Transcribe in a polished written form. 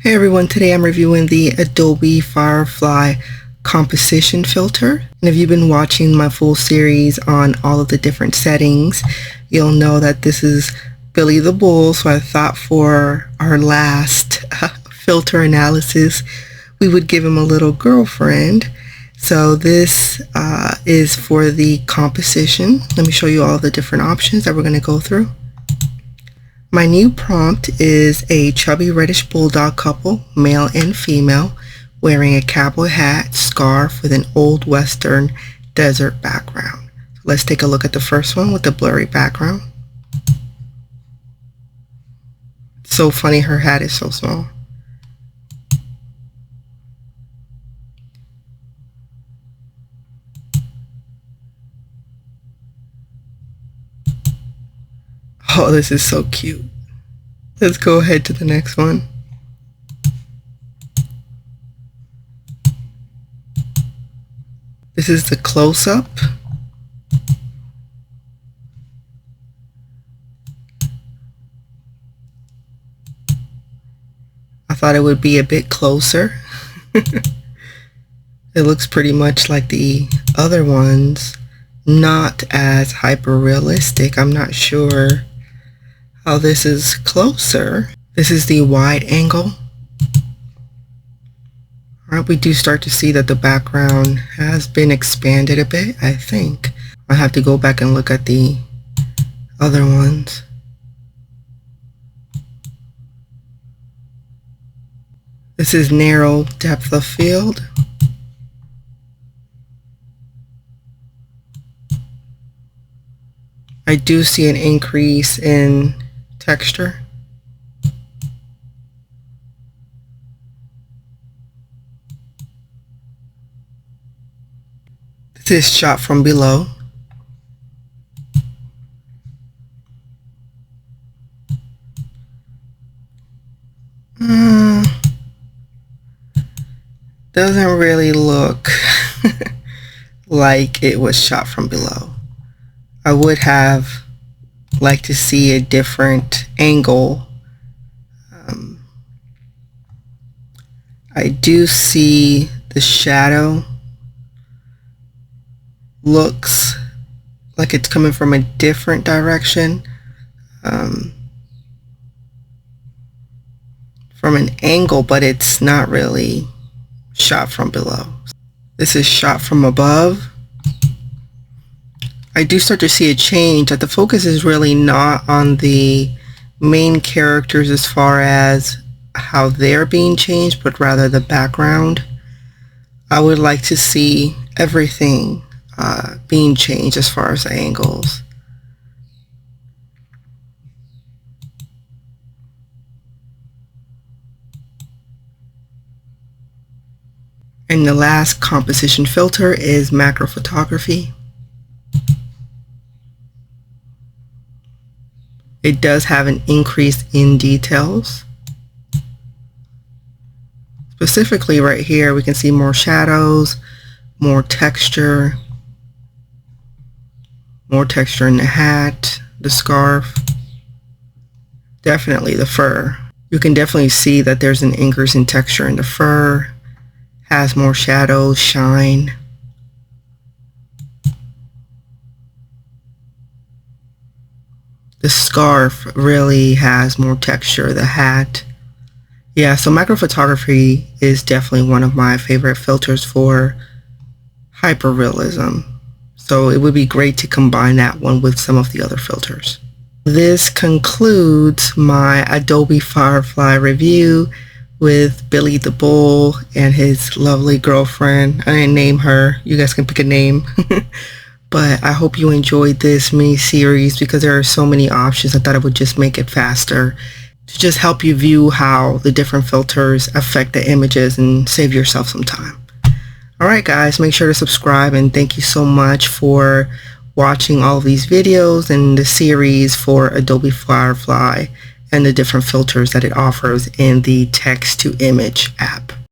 Hey everyone, today I'm reviewing the Adobe Firefly composition filter. And if you've been watching my full series on all of the different settings, you'll know that this is Billy the Bull. So I thought for our last filter analysis, we would give him a little girlfriend. So this is for the composition. Let me show you all the different options that we're going to go through. My new prompt is a chubby reddish bulldog couple, male and female, wearing a cowboy hat, scarf with an old western desert background. So let's take a look at the first one with the blurry background. It's so funny, her hat is so small. Oh, this is so cute. Let's go ahead to the next one. This is the close-up. I thought it would be a bit closer. It looks pretty much like the other ones, not as hyper realistic. I'm not sure how this is closer. This is the wide angle. Alright, we do start to see that the background has been expanded a bit, I think. I have to go back and look at the other ones. This is narrow depth of field. I do see an increase in texture. This is shot from below. Doesn't really look like it was shot from below. I would have liked to see a different angle. I do see the shadow looks like it's coming from a different direction, from an angle, but it's not really shot from below. This is shot from above. I do start to see a change that the focus is really not on the main characters as far as how they're being changed, but rather the background. I would like to see everything being changed as far as the angles. And the last composition filter is macro photography. It does have an increase in details. Specifically right here, we can see more shadows, more texture in the hat, the scarf, definitely the fur. You can definitely see that there's an increase in texture in the fur, has more shadows, shine. The scarf really has more texture, the hat. Yeah, so macro photography is definitely one of my favorite filters for hyperrealism. So it would be great to combine that one with some of the other filters. This concludes my Adobe Firefly review with Billy the Bull and his lovely girlfriend. I didn't name her. You guys can pick a name. But I hope you enjoyed this mini series because there are so many options. I thought it would just make it faster to just help you view how the different filters affect the images and save yourself some time. Alright guys, make sure to subscribe, and thank you so much for watching all of these videos and the series for Adobe Firefly and the different filters that it offers in the text to image app.